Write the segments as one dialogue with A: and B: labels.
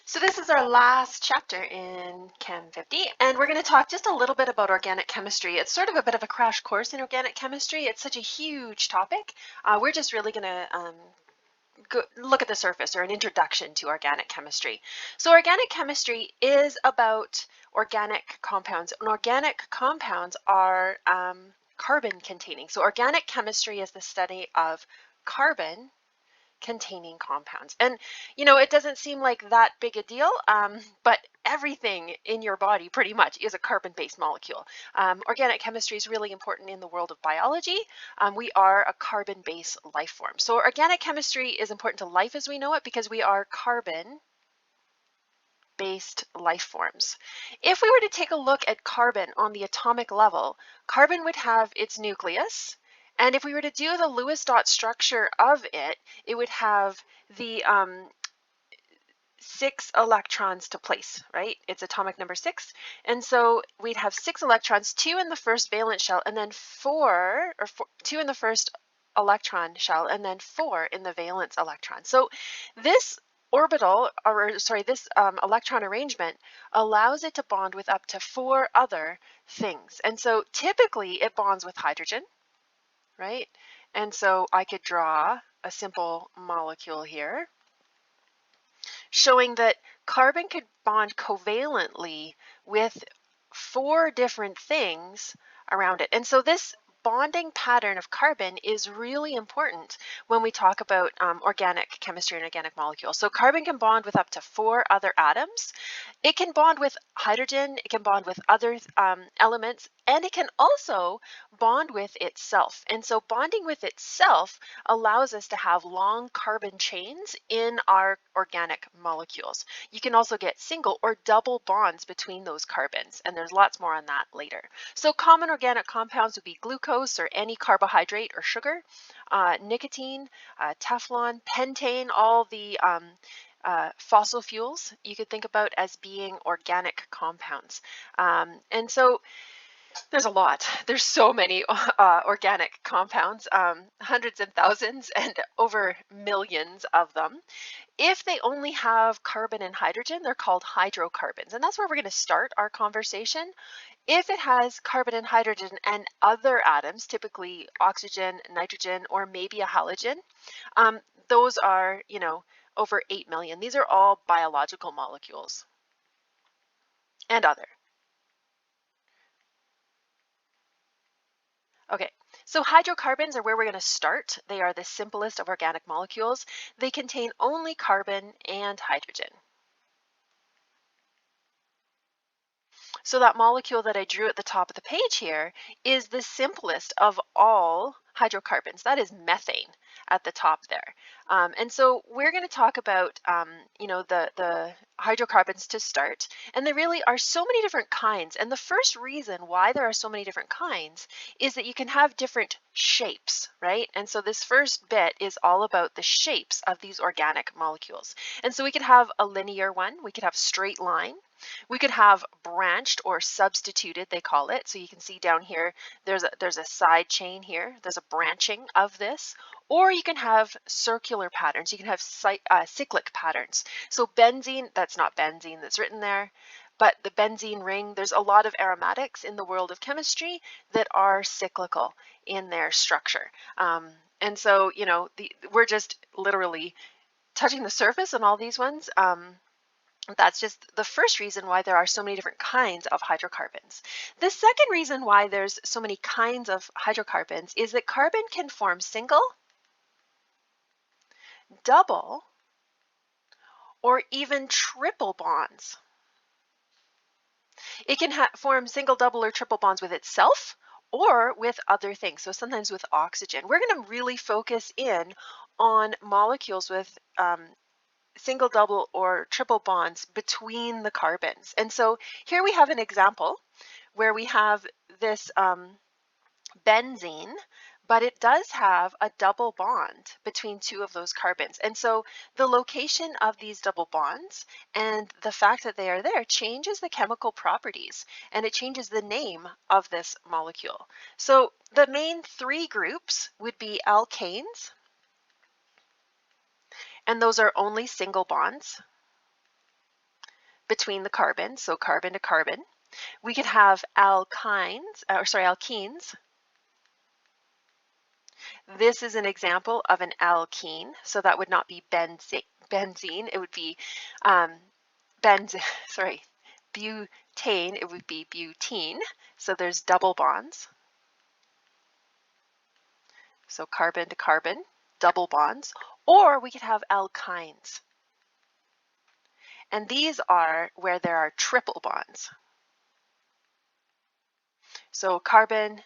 A: So this is our last chapter in Chem 50, and we're going to talk just a little bit about organic chemistry. It's sort of a bit of a crash course in organic chemistry. It's such a huge topic. We're just really going to look at the surface, or an introduction to organic chemistry. So organic chemistry is about organic compounds, and organic compounds are carbon containing. So organic chemistry is the study of carbon containing compounds. And it doesn't seem like that big a deal, but everything in your body pretty much is a carbon-based molecule. Organic chemistry is really important in the world of biology. We are a carbon-based life form. So organic chemistry is important to life as we know it because we are carbon-based life forms. If we were to take a look at carbon on the atomic level, carbon would have its nucleus. And if we were to do the Lewis dot structure of it, it would have the 6 electrons to place, right? It's atomic number 6. And so we'd have 6 electrons, 2 in the first valence shell, and then 2 in the first electron shell, and then 4 in the valence electron. So this this electron arrangement allows it to bond with up to 4 other things. And so typically it bonds with hydrogen, right? And so I could draw a simple molecule here showing that carbon could bond covalently with 4 different things around it. And so this bonding pattern of carbon is really important when we talk about organic chemistry and organic molecules. So carbon can bond with up to 4 other atoms. It can bond with hydrogen, it can bond with other elements, and it can also bond with itself. And so bonding with itself allows us to have long carbon chains in our organic molecules. You can also get single or double bonds between those carbons, and there's lots more on that later. So common organic compounds would be glucose or any carbohydrate or sugar, nicotine, Teflon, pentane, all the fossil fuels you could think about as being organic compounds. And so there's a lot. There's so many organic compounds, hundreds and thousands and over millions of them. If they only have carbon and hydrogen, they're called hydrocarbons. And that's where we're going to start our conversation. If it has carbon and hydrogen and other atoms, typically oxygen, nitrogen, or maybe a halogen, those are, over 8 million. These are all biological molecules and other. Okay, so hydrocarbons are where we're going to start. They are the simplest of organic molecules. They contain only carbon and hydrogen. So that molecule that I drew at the top of the page here is the simplest of all hydrocarbons. That is methane at the top there. And so we're going to talk about, the hydrocarbons to start. And there really are so many different kinds. And the first reason why there are so many different kinds is that you can have different shapes, right? And so this first bit is all about the shapes of these organic molecules. And so we could have a linear one, we could have straight line, we could have branched or substituted, they call it. So you can see down here, there's a side chain here, there's a branching of this. Or you can have circular patterns. You can have cyclic patterns. So benzene, that's not benzene that's written there, but the benzene ring, there's a lot of aromatics in the world of chemistry that are cyclical in their structure. And so, we're just literally touching the surface on all these ones. That's just the first reason why there are so many different kinds of hydrocarbons. The second reason why there's so many kinds of hydrocarbons is that carbon can form single, double, or even triple bonds. It can form single, double, or triple bonds with itself or with other things. So sometimes with oxygen. We're going to really focus in on molecules with single, double, or triple bonds between the carbons. And so here we have an example where we have this benzene, but it does have a double bond between 2 of those carbons. And so the location of these double bonds and the fact that they are there changes the chemical properties, and it changes the name of this molecule. So the main 3 groups would be alkanes, and those are only single bonds. between the carbons, so carbon to carbon. We could have alkenes. This is an example of an alkene, so that would not be benzene. It would be sorry, butane. It would be butene. So there's double bonds. So carbon to carbon, double bonds. Or we could have alkynes. And these are where there are triple bonds. So carbon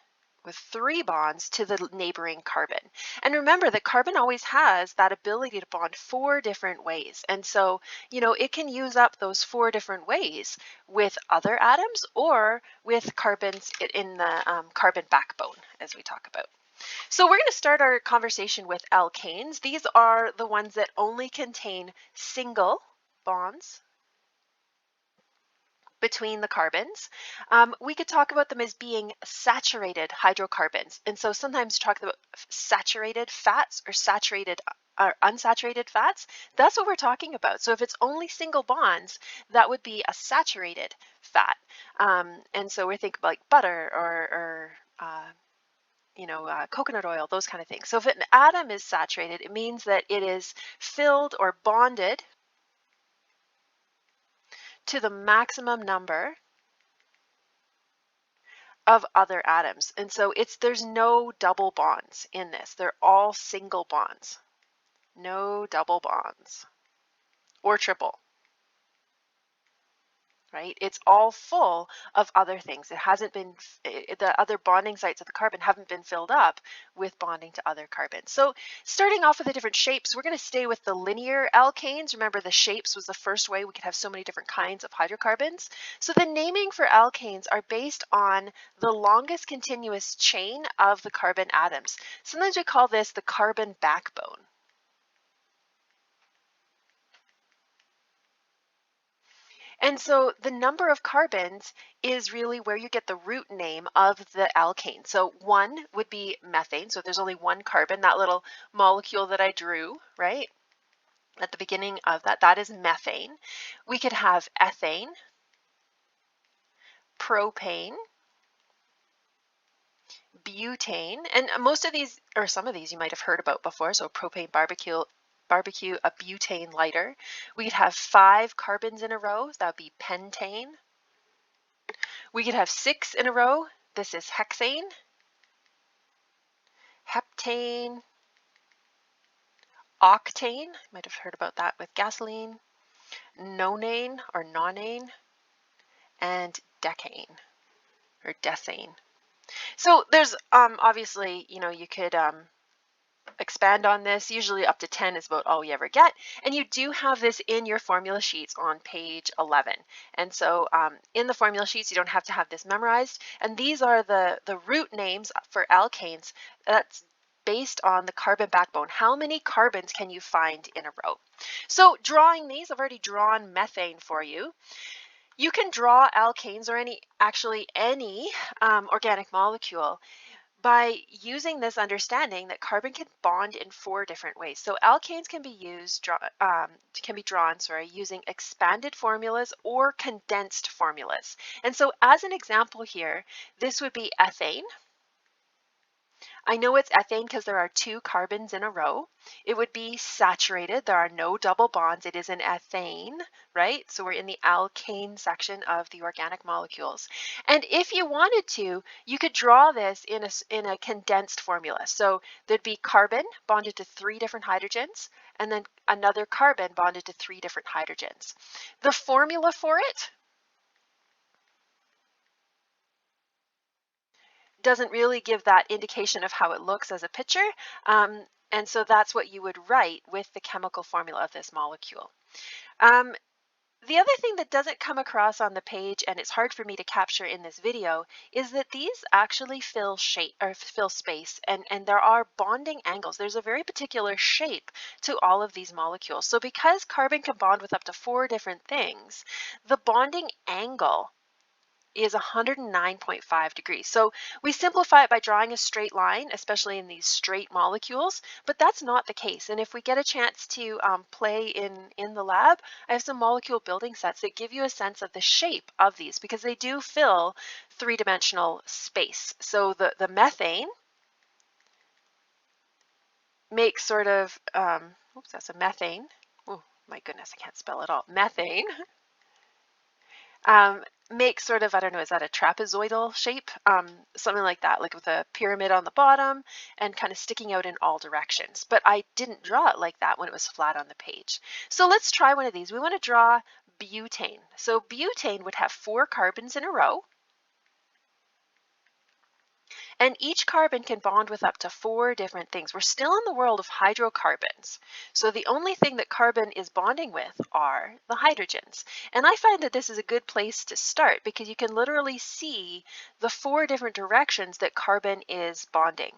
A: with 3 bonds to the neighboring carbon. And remember that carbon always has that ability to bond 4 different ways. And so, it can use up those 4 different ways with other atoms or with carbons in the carbon backbone, as we talk about. So we're going to start our conversation with alkanes. These are the ones that only contain single bonds between the carbons. We could talk about them as being saturated hydrocarbons. And so sometimes talk about saturated fats or unsaturated fats. That's what we're talking about. So if it's only single bonds, that would be a saturated fat. And so we're thinking like butter or coconut oil, those kind of things. So if an atom is saturated, it means that it is filled or bonded to the maximum number of other atoms. And so there's no double bonds in this. They're all single bonds. No double bonds or triple. Right? It's all full of other things. It hasn't been, the other bonding sites of the carbon haven't been filled up with bonding to other carbons. So starting off with the different shapes, we're going to stay with the linear alkanes. Remember, the shapes was the first way we could have so many different kinds of hydrocarbons. So the naming for alkanes are based on the longest continuous chain of the carbon atoms. Sometimes we call this the carbon backbone. And so the number of carbons is really where you get the root name of the alkane. So 1 would be methane. So if there's only 1 carbon, that little molecule that I drew, right, at the beginning of that is methane. We could have ethane, propane, butane, and most of these, or some of these you might have heard about before. So propane barbecue, a butane lighter. We could have 5 carbons in a row. That would be pentane. We could have 6 in a row. This is hexane, heptane, octane. You might have heard about that with gasoline. Nonane or nonane, and decane or decane. So there's obviously, you could expand on this. Usually up to 10 is about all we ever get. And you do have this in your formula sheets on page 11. And so in the formula sheets, you don't have to have this memorized. And these are the root names for alkanes. That's based on the carbon backbone. How many carbons can you find in a row? So drawing these, I've already drawn methane for you. You can draw alkanes or any organic molecule by using this understanding that carbon can bond in 4 different ways. So alkanes can be drawn using expanded formulas or condensed formulas. And so as an example here, this would be ethane. I know it's ethane because there are 2 carbons in a row. It would be saturated. There are no double bonds. It is an ethane, right? So we're in the alkane section of the organic molecules. And if you wanted to, you could draw this in a condensed formula. So there'd be carbon bonded to 3 different hydrogens, and then another carbon bonded to 3 different hydrogens. The formula for it doesn't really give that indication of how it looks as a picture. And so that's what you would write with the chemical formula of this molecule. The other thing that doesn't come across on the page, and it's hard for me to capture in this video, is that these actually fill space, and there are bonding angles. There's a very particular shape to all of these molecules. So because carbon can bond with up to 4 different things, the bonding angle is 109.5 degrees. So we simplify it by drawing a straight line, especially in these straight molecules, but that's not the case. And if we get a chance to play in the lab, I have some molecule building sets that give you a sense of the shape of these because they do fill three-dimensional space. So the methane makes sort of, oops, that's a methane. Oh my goodness, I can't spell it all. Methane makes sort of, I don't know, is that a trapezoidal shape? Something like that, like with a pyramid on the bottom and kind of sticking out in all directions. But I didn't draw it like that when it was flat on the page. So let's try one of these. We want to draw butane. So butane would have 4 carbons in a row. And each carbon can bond with up to 4 different things. We're still in the world of hydrocarbons. So the only thing that carbon is bonding with are the hydrogens. And I find that this is a good place to start because you can literally see the 4 different directions that carbon is bonding.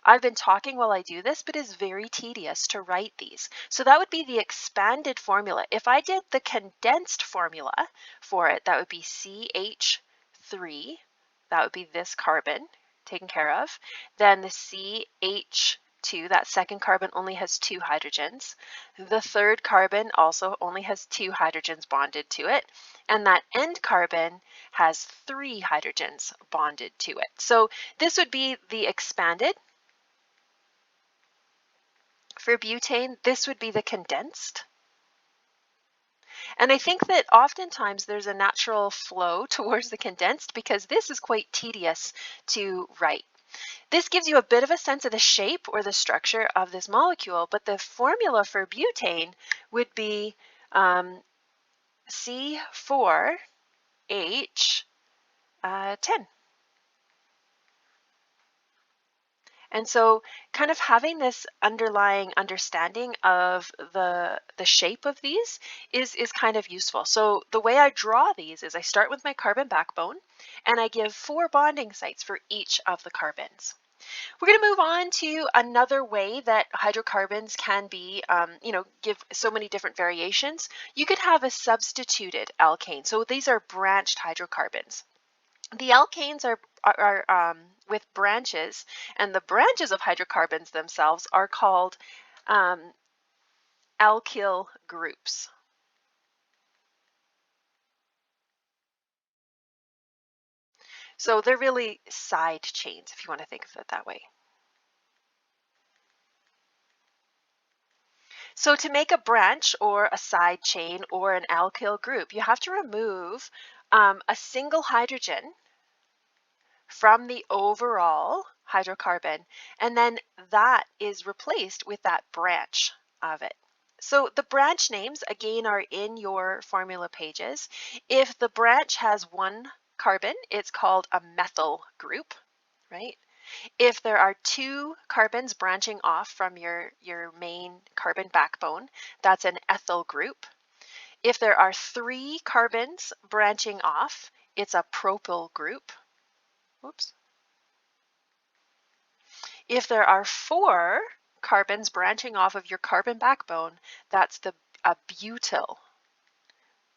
A: I've been talking while I do this, but it's very tedious to write these. So that would be the expanded formula. If I did the condensed formula for it, that would be CH3. That would be this carbon taken care of. Then the CH2, that second carbon only has 2 hydrogens. The third carbon also only has 2 hydrogens bonded to it. And that end carbon has 3 hydrogens bonded to it. So this would be the expanded. For butane, this would be the condensed. And I think that oftentimes there's a natural flow towards the condensed because this is quite tedious to write. This gives you a bit of a sense of the shape or the structure of this molecule, but the formula for butane would be C4H10. And so kind of having this underlying understanding of the shape of these is kind of useful. So the way I draw these is I start with my carbon backbone and I give 4 bonding sites for each of the carbons. We're going to move on to another way that hydrocarbons can be, give so many different variations. You could have a substituted alkane. So these are branched hydrocarbons. The alkanes are with branches, and the branches of hydrocarbons themselves are called alkyl groups. So they're really side chains, if you want to think of it that way. So to make a branch or a side chain or an alkyl group, you have to remove a single hydrogen from the overall hydrocarbon, and then that is replaced with that branch of it. So the branch names, again, are in your formula pages. If the branch has 1 carbon, it's called a methyl group, right? If there are 2 carbons branching off from your main carbon backbone, that's an ethyl group. If there are 3 carbons branching off, it's a propyl group. Whoops. If there are 4 carbons branching off of your carbon backbone, that's a butyl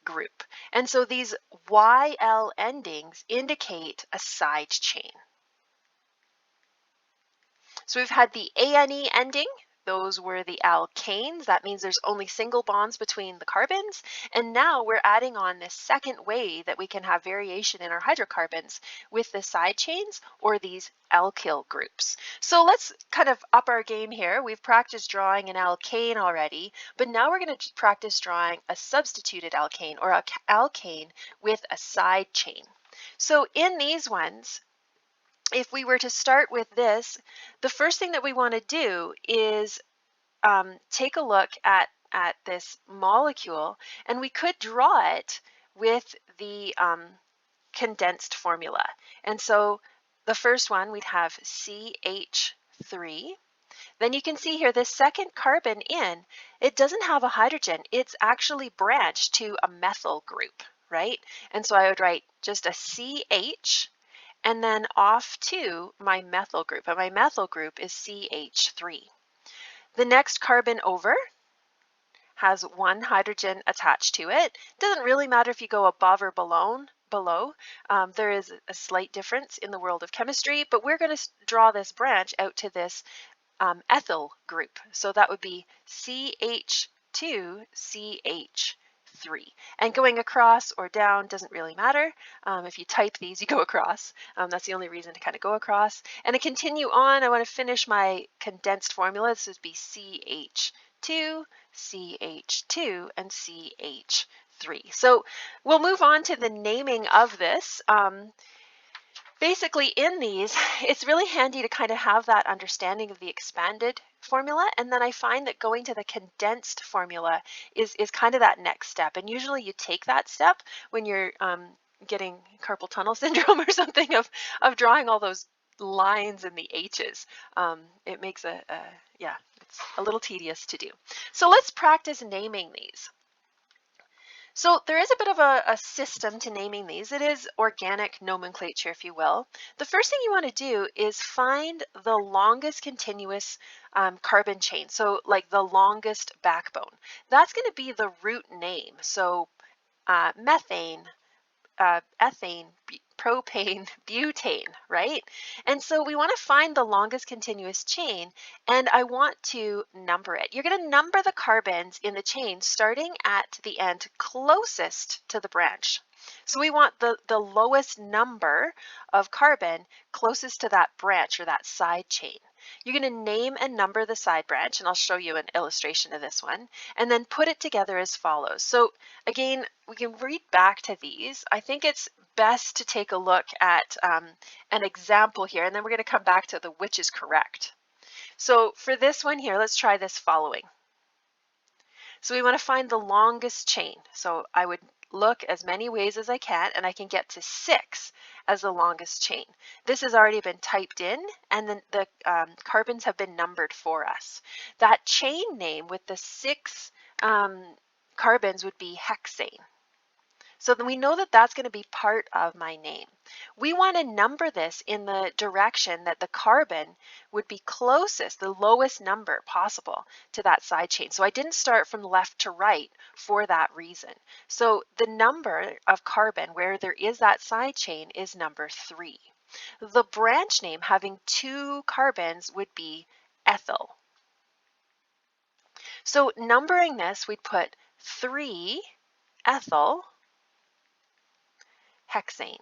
A: group. And so these YL endings indicate a side chain. So we've had the ANE ending. Those were the alkanes. That means there's only single bonds between the carbons. And now we're adding on this second way that we can have variation in our hydrocarbons with the side chains or these alkyl groups. So let's kind of up our game here. We've practiced drawing an alkane already, but now we're going to practice drawing a substituted alkane or an alkane with a side chain. So in these ones, if we were to start with this, the first thing that we want to do is take a look at this molecule, and we could draw it with the condensed formula. And so the first one, we'd have CH3. Then you can see here, this second carbon in, it doesn't have a hydrogen. It's actually branched to a methyl group, right? And so I would write just a CH, and then off to my methyl group. And my methyl group is CH3. The next carbon over has 1 hydrogen attached to it. Doesn't really matter if you go above or below below. There is a slight difference in the world of chemistry, but we're going to draw this branch out to this ethyl group. So that would be CH2CH3. And going across or down doesn't really matter. If you type these, you go across. That's the only reason to kind of go across. And to continue on, I want to finish my condensed formula. This would be CH2, CH2, and CH3. So we'll move on to the naming of this. Basically in these, it's really handy to kind of have that understanding of the expanded formula. And then I find that going to the condensed formula is kind of that next step. And usually you take that step when you're getting carpal tunnel syndrome or something of drawing all those lines and the H's. It makes yeah, it's a little tedious to do. So let's practice naming these. So there is a bit of a system to naming these. It is organic nomenclature, if you will. The first thing you want to do is find the longest continuous carbon chain. So like the longest backbone. That's going to be the root name. So methane, ethane, propane, butane, right? And so we want to find the longest continuous chain, and I want to number it. You're going to number the carbons in the chain starting at the end closest to the branch. So we want the lowest number of carbon closest to that branch or that side chain. You're going to name and number the side branch, and I'll show you an illustration of this one, and then put it together as follows. So again, we can read back to these. I think it's best to take a look at an example here, and then we're going to come back to the which is correct. So for this one here, let's try this following. So we want to find the longest chain. So I would look as many ways as I can, and I can get to 6 as the longest chain. This has already been typed in, and then the carbons have been numbered for us. That chain name with the 6 carbons would be hexane. So then we know that that's going to be part of my name. We want to number this in the direction that the carbon would be closest, the lowest number possible to that side chain. So I didn't start from left to right for that reason. So the number of carbon where there is that side chain is number 3. The branch name having 2 carbons would be ethyl. So numbering this, we'd put 3 ethyl hexane.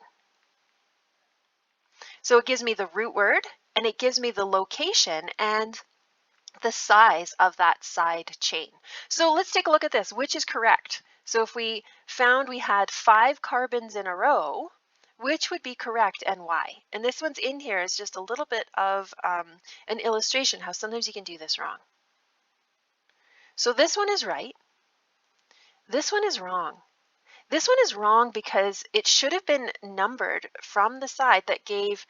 A: So it gives me the root word, and it gives me the location and the size of that side chain. So let's take a look at this. Which is correct? So if we found we had 5 carbons in a row, which would be correct and why? And this one's in here is just a little bit of an illustration how sometimes you can do this wrong. So this one is right. This one is wrong. This one is wrong because it should have been numbered from the side that gave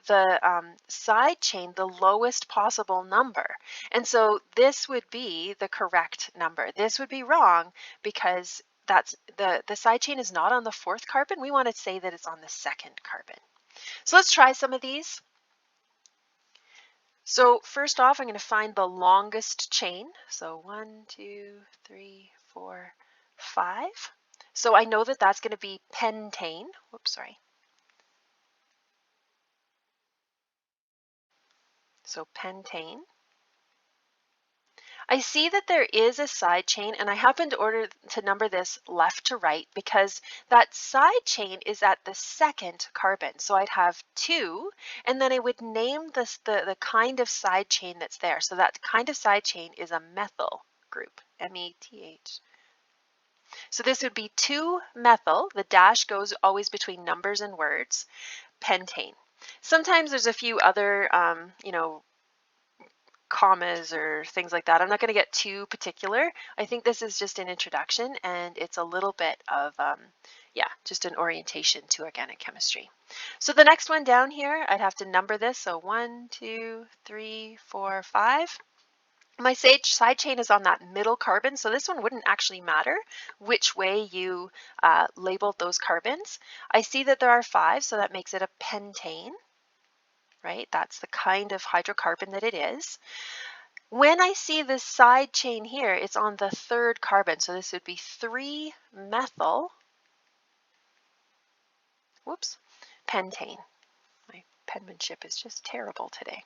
A: the side chain the lowest possible number. And so this would be the correct number. This would be wrong because that's the side chain is not on the 4th carbon. We want to say that it's on the 2nd carbon. So let's try some of these. So first off, I'm going to find the longest chain. So 1, 2, 3, 4, 5. So I know that that's going to be pentane. Whoops, sorry. So pentane. I see that there is a side chain, and I happen to number this left to right because that side chain is at the 2nd carbon. So I'd have 2, and then I would name this the kind of side chain that's there. So that kind of side chain is a methyl group, M-E-T-H. So this would be 2-methyl. The dash goes always between numbers and words. Pentane. Sometimes there's a few other, commas or things like that. I'm not going to get too particular. I think this is just an introduction, and it's a little bit of, just an orientation to organic chemistry. So the next one down here, I'd have to number this. So 1, 2, 3, 4, 5. My side chain is on that middle carbon, so this one wouldn't actually matter which way you labeled those carbons. I see that there are 5, so that makes it a pentane, right? That's the kind of hydrocarbon that it is. When I see this side chain here, it's on the 3rd carbon, so this would be 3-methyl whoops, pentane. My penmanship is just terrible today.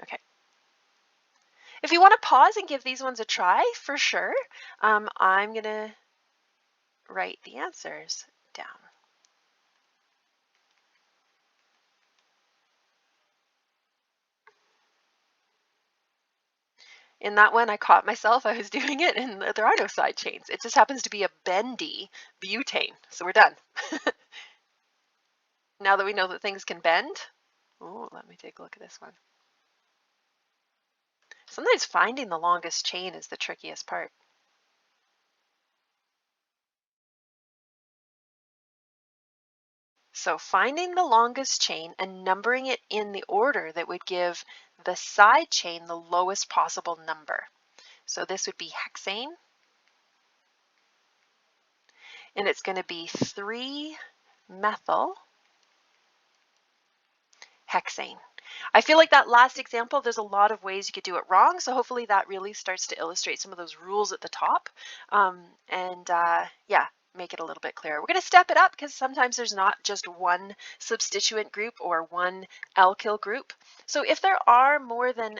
A: Okay. If you want to pause and give these ones a try, for sure, I'm going to write the answers down. In that one, I caught myself. I was doing it, and there are no side chains. It just happens to be a bendy butane. So we're done. Now that we know that things can bend, oh, let me take a look at this one. Sometimes finding the longest chain is the trickiest part. So finding the longest chain and numbering it in the order that would give the side chain the lowest possible number. So this would be hexane, and it's going to be 3-methyl hexane. I feel like that last example, there's a lot of ways you could do it wrong. So hopefully that really starts to illustrate some of those rules at the top. Yeah, make it a little bit clearer. We're going to step it up because sometimes there's not just one substituent group or one alkyl group. So if there are more than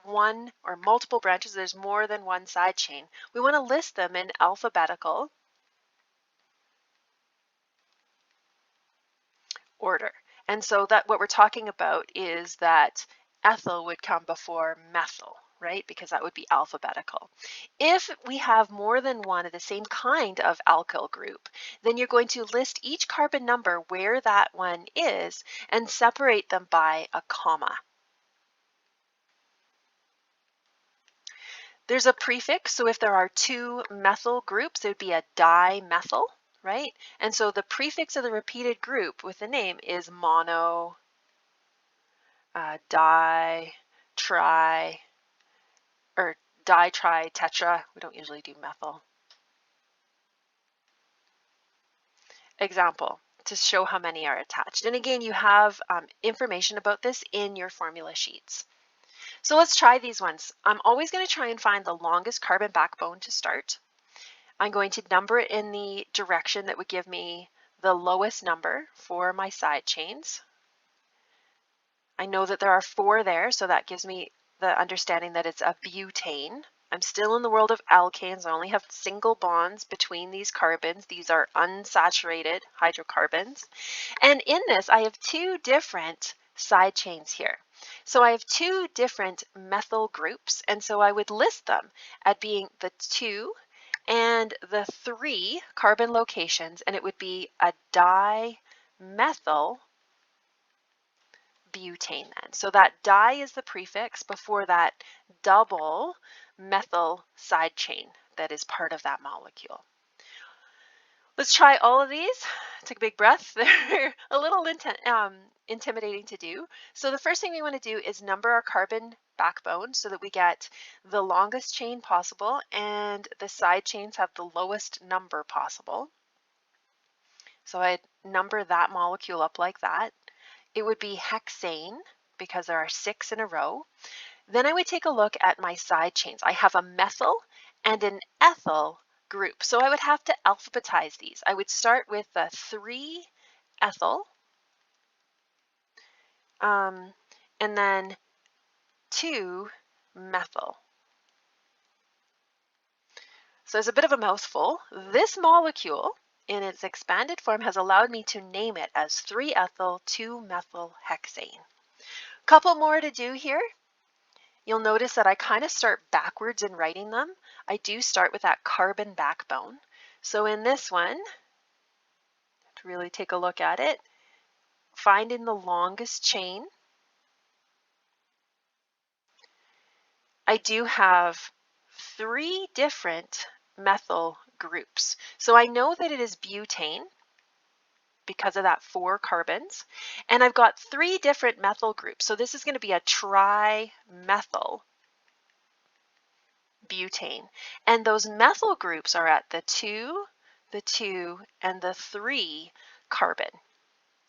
A: one or multiple branches, there's more than one side chain, we want to list them in alphabetical order. And so that what we're talking about is that ethyl would come before methyl, right? Because that would be alphabetical. If we have more than one of the same kind of alkyl group, then you're going to list each carbon number where that one is and separate them by a comma. There's a prefix, so if there are 2 methyl groups, it would be a dimethyl, right? And so the prefix of the repeated group with the name is mono, di, tri, or di, tri, tetra. We don't usually do methyl. Example, to show how many are attached. And again, you have information about this in your formula sheets. So let's try these ones. I'm always going to try and find the longest carbon backbone to start. I'm going to number it in the direction that would give me the lowest number for my side chains. I know that there are 4 there, so that gives me the understanding that it's a butane. I'm still in the world of alkanes. I only have single bonds between these carbons. These are unsaturated hydrocarbons. And in this, I have 2 different side chains here. So I have 2 different methyl groups, and so I would list them at being the 2 and the 3 carbon locations, and it would be a dimethyl butane then. So that di is the prefix before that double methyl side chain that is part of that molecule. Let's try all of these. Take a big breath. They're a little intimidating to do. So the first thing we want to do is number our carbon backbone so that we get the longest chain possible and the side chains have the lowest number possible. So I'd number that molecule up like that. It would be hexane because there are 6 in a row. Then I would take a look at my side chains. I have a methyl and an ethyl group. So I would have to alphabetize these. I would start with the 3-ethyl and then 2-methyl. So it's a bit of a mouthful. This molecule in its expanded form has allowed me to name it as 3-ethyl 2-methyl hexane. Couple more to do here. You'll notice that I kind of start backwards in writing them. I do start with that carbon backbone. So in this one, to really take a look at it, finding the longest chain, I do have 3 different methyl groups. So I know that it is butane because of that 4 carbons, and I've got 3 different methyl groups. So this is going to be a trimethyl butane. And those methyl groups are at the 2, the 2, and the 3 carbon.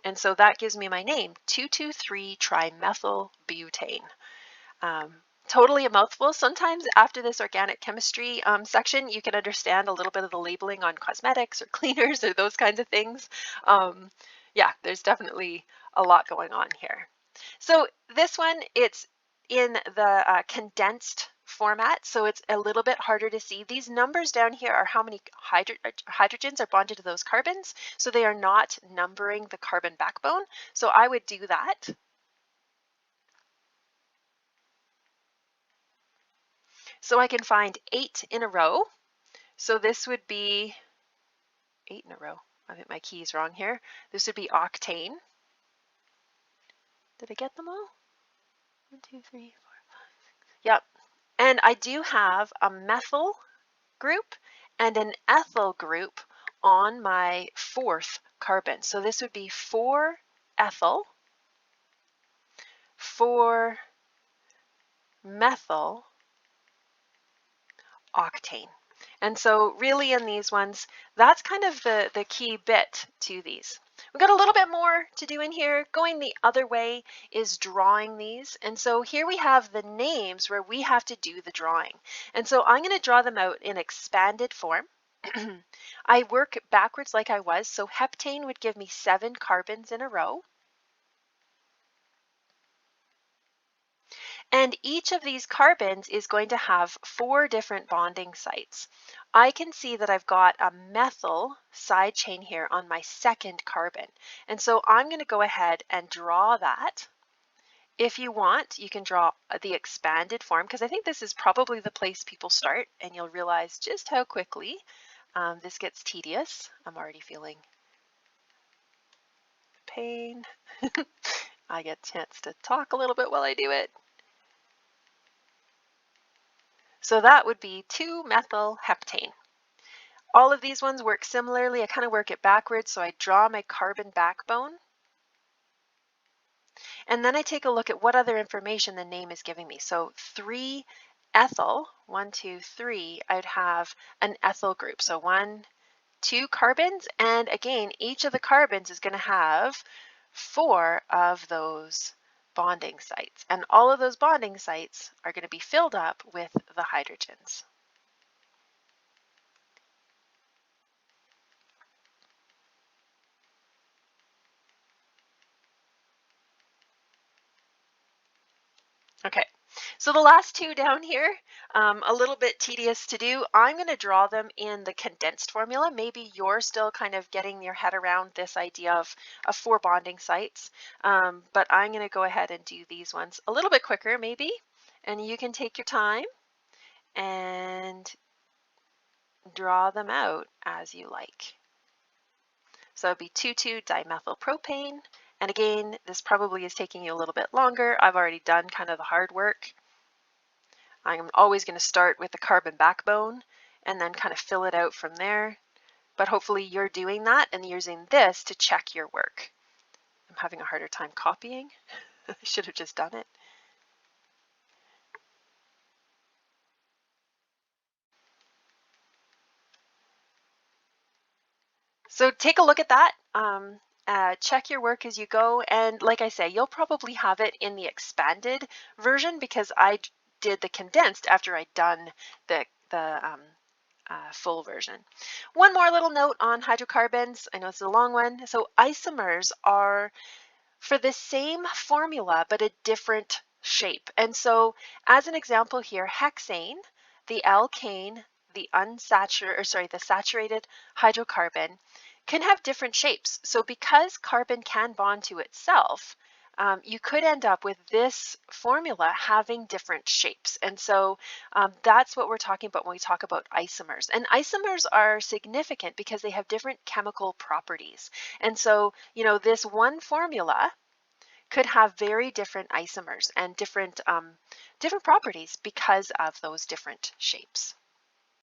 A: And so that gives me my name, 2,2,3 trimethyl butane. totally a mouthful. Sometimes after this organic chemistry section, you can understand a little bit of the labeling on cosmetics or cleaners or those kinds of things. Yeah, there's definitely a lot going on here. So this one, it's in the condensed format, so it's a little bit harder to see. These numbers down here are how many hydrogens are bonded to those carbons, so they are not numbering the carbon backbone. So I would do that. So I can find 8 in a row. So this would be 8 in a row. I think my key is wrong here. This would be octane. Did I get them all? 1, 2, 3, 4, 5. Yep. And I do have a methyl group and an ethyl group on my 4th carbon. So this would be 4 ethyl, 4 methyl octane. And so really in these ones, that's kind of the key bit to these. We've got a little bit more to do in here. Going the other way is drawing these. And so here we have the names where we have to do the drawing. And so I'm going to draw them out in expanded form. I work backwards like I was. So heptane would give me 7 carbons in a row. And each of these carbons is going to have 4 different bonding sites. I can see that I've got a methyl side chain here on my 2nd carbon. And so I'm going to go ahead and draw that. If you want, you can draw the expanded form, because I think this is probably the place people start, and you'll realize just how quickly this gets tedious. I'm already feeling pain. I get a chance to talk a little bit while I do it. So that would be 2-methyl-heptane. All of these ones work similarly. I kind of work it backwards, so I draw my carbon backbone. And then I take a look at what other information the name is giving me. So 3-ethyl, 1, 2, 3, I'd have an ethyl group. So 1, 2 carbons, and again, each of the carbons is going to have 4 of those bonding sites. And all of those bonding sites are going to be filled up with the hydrogens. Okay, so the last 2 down here, a little bit tedious to do. I'm going to draw them in the condensed formula. Maybe you're still kind of getting your head around this idea of 4 bonding sites, but I'm going to go ahead and do these ones a little bit quicker maybe, and you can take your time and draw them out as you like. So it'd be 2,2-dimethylpropane. And again, this probably is taking you a little bit longer. I've already done kind of the hard work. I'm always going to start with the carbon backbone and then kind of fill it out from there. But hopefully you're doing that and using this to check your work. I'm having a harder time copying. I should have just done it. So take a look at that. Check your work as you go. And like I say, you'll probably have it in the expanded version because I did the condensed after I'd done the full version. One more little note on hydrocarbons. I know it's a long one. So isomers are for the same formula, but a different shape. And so as an example here, hexane, the alkane, the the saturated hydrocarbon can have different shapes. So because carbon can bond to itself, you could end up with this formula having different shapes. And so that's what we're talking about when we talk about isomers. And isomers are significant because they have different chemical properties. And so, you know, this one formula could have very different isomers and different properties because of those different shapes.